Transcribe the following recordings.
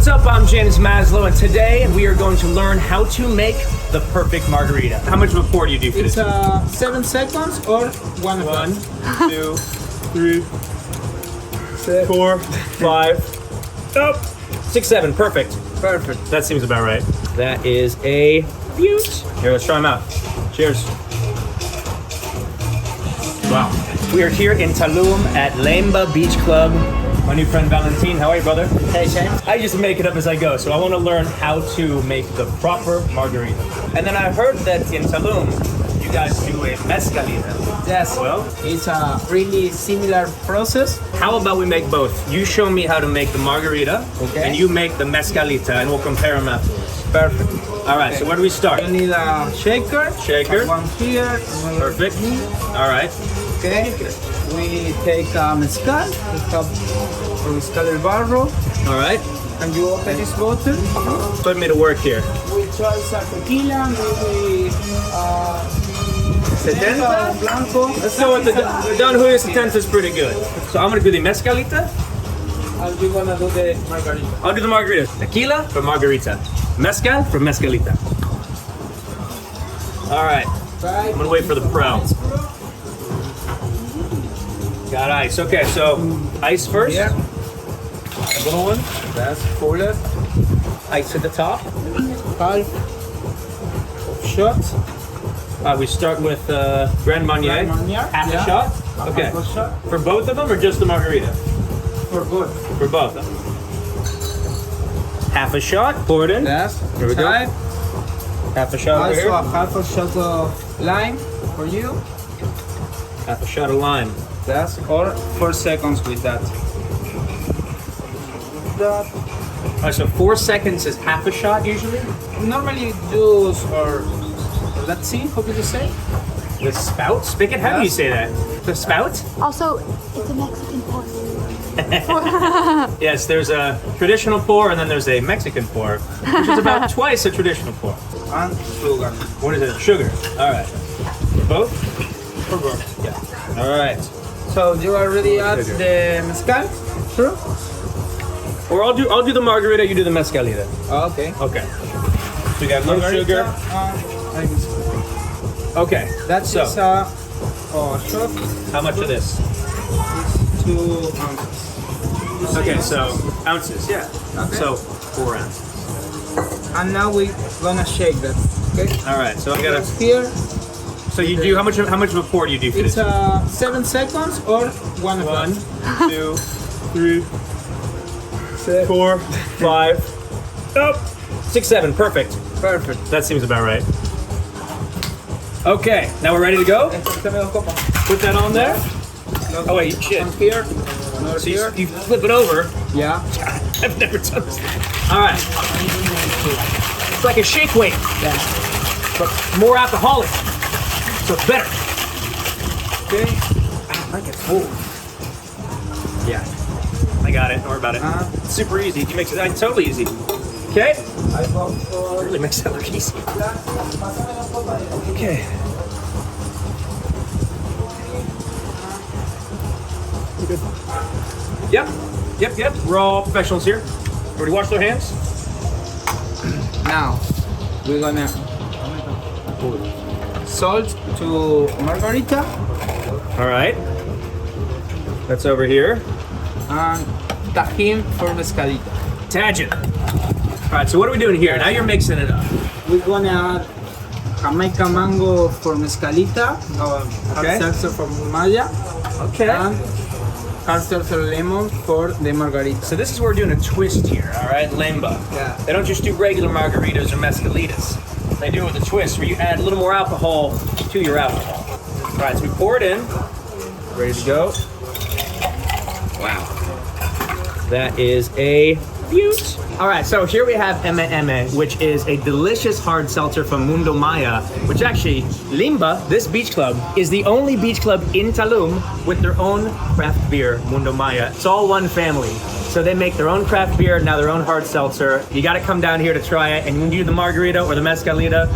What's up? I'm James Maslow, and today we are going to learn how to make the perfect margarita. How much of a pour do you do for It's this? 7 seconds or 1 1, o'clock. 2, 3, 4, 5, oh, 6, 7. Perfect. Perfect. That seems about right. That is a beaut. Here, let's try them out. Cheers. Wow. We are here in Tulum at Lemba Beach Club. My new friend Valentin, how are you, brother? Hey, James. I just make it up as I go, so I want to learn how to make the proper margarita. And then I heard that in Tulum, you guys do a mezcalita. Yes. Well, It's a really similar process. how about we make both? You show me how to make the margarita, Okay. and you make the mezcalita, and we'll compare them afterwards. Perfect. All right, so where do we start? You need a shaker. Shaker. One here. Another Perfect. here. All right. Okay. We take mezcal. We have mezcal del barro. All right. And you open this bottle. Put me to work here. We try some tequila. Maybe 70 blanco. Let's go with the Don Julio 70 is pretty good. So I'm gonna do the mezcalita. And we're gonna do the margarita. I'll do the margarita. Tequila for margarita. Mezcal for mezcalita. All right. I'm gonna wait for the pro. Got ice. Okay, so ice first. Yeah. A little one. That's fuller. Ice at the top. Half shot. We start with Grand Marnier. Grand Marnier, Half a yeah. shot. Okay. Half a shot. For both of them or just the margarita? For good. For both. Half a shot. Pour it in. Yes. Here we go. Type. Half a shot over Also here. a half a shot of lime for you. Half a shot of lime. That's or 4 seconds with that. All right, so 4 seconds is half a shot usually. Normally juice or let's see, how do you say? The spout? Spigot? How do you Yes. say that? The spout? Also, it's a Mexican pour. Yes, there's a traditional pour and then there's a Mexican pour, which is about twice a traditional pour. And sugar. What is it? Sugar. All right. Both? For good. Yeah. All right. So you already add Sugar. the mezcal? Sure. Or I'll do the margarita. You do the mezcalita. Okay. Okay. So we got a little sugar. Okay. That's so. just a shot. How much of this? It's 2 ounces. Okay, so ounces. Yeah. Okay. So 4 ounces. And now we're gonna shake that. Okay. All right. So I gotta. Here So you do how much of a pour do you do for it's this? 7 seconds or 1 o'clock. 1, 2, 3, 4, 5, oh, 6, 7. Perfect. Perfect. That seems about right. Okay, now we're ready to go. Put that on there. Oh wait, shit. One here. Another So here. you flip it over. Yeah. I've never done this. All right. It's like a shake weight, Yeah. but more alcoholic, so it's better. Okay. I get full. Yeah, I got it. Don't worry about it. It's super easy. You make it totally easy. Okay. I go for Really makes that look easy. Okay. You good? Yep. We're all professionals here. Everybody wash their hands. Now we're gonna salt to margarita All right. That's over here. and tajin for mezcalita. Tangent. All right. So what are we doing here? Now you're mixing it up. We're gonna add Jamaica mango for mezcalita, Okay. hard seltzer for Maya, Okay. and hard seltzer lemon for the margarita. So this is where we're doing a twist here. All right, Lemba. Yeah. They don't just do regular margaritas or mezcalitas. They do it with a twist where you add a little more alcohol to your alcohol. All right. So we pour it in. Ready to go. Wow. That is a beaut. All right, so here we have M&M, which is a delicious hard seltzer from Mundo Maya, which actually, Lemba, this beach club, is the only beach club in Tulum with their own craft beer, Mundo Maya. It's all one family. So they make their own craft beer, now their own hard seltzer. You gotta come down here to try it, and when you do the margarita or the mezcalita,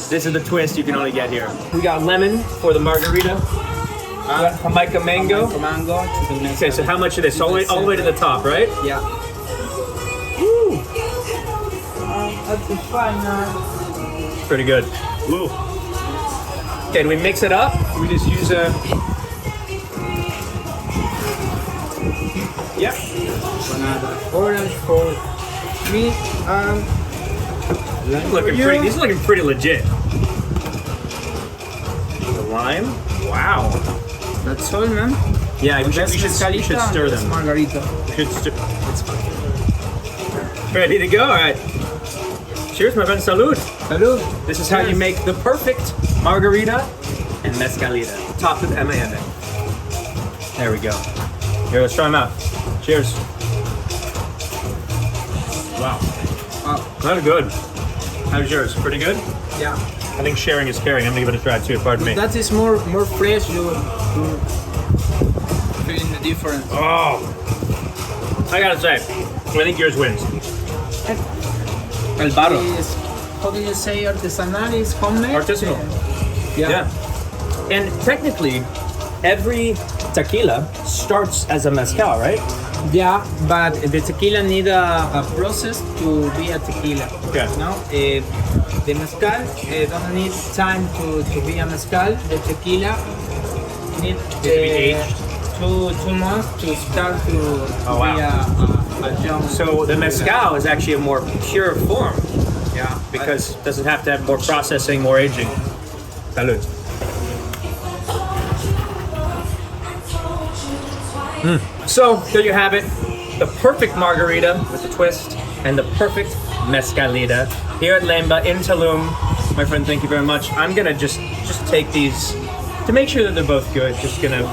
this is the twist you can only get here. We got lemon for the margarita. Jamaica mango. Mango to the Okay, so how much of this? All the way to the top, right? Yeah. Woo! That's fine now. Pretty good. Woo. Okay, do we mix it up? We just use a... Yep. Another orange for me and Looking pretty. These are looking pretty legit. The lime. Wow. That's all, man. Yeah, we should stir them. Margarita. We should stir. It's fine. Ready to go? All right. Cheers, my friend. Salud. Salud. This is how you make the perfect margarita and mezcalita, topped with M&M. There we go. Here, let's try them out. Cheers. Wow. That's good. How's yours? Pretty good? Yeah. I think sharing is caring. I'm gonna give it a try too. Pardon me. That is more fresh. You feeling the difference. Oh, I gotta say, I think yours wins. El barro. Is, how do you say artisanal is homemade? Artisanal. Yeah. And technically, every tequila starts as a mezcal, right? Yeah, but the tequila need a process to be a tequila. Okay. No, the mezcal don't need time to be a mezcal. The tequila need to be aged. 2 months to start to wow. be a young. So the mezcal is actually a more pure form Yeah, because it doesn't have to have more processing, more aging. Salud. So there you have it, the perfect margarita with a twist and the perfect mezcalita here at Lemba in Tulum. My friend, thank you very much. I'm gonna just take these to make sure that they're both good. Just gonna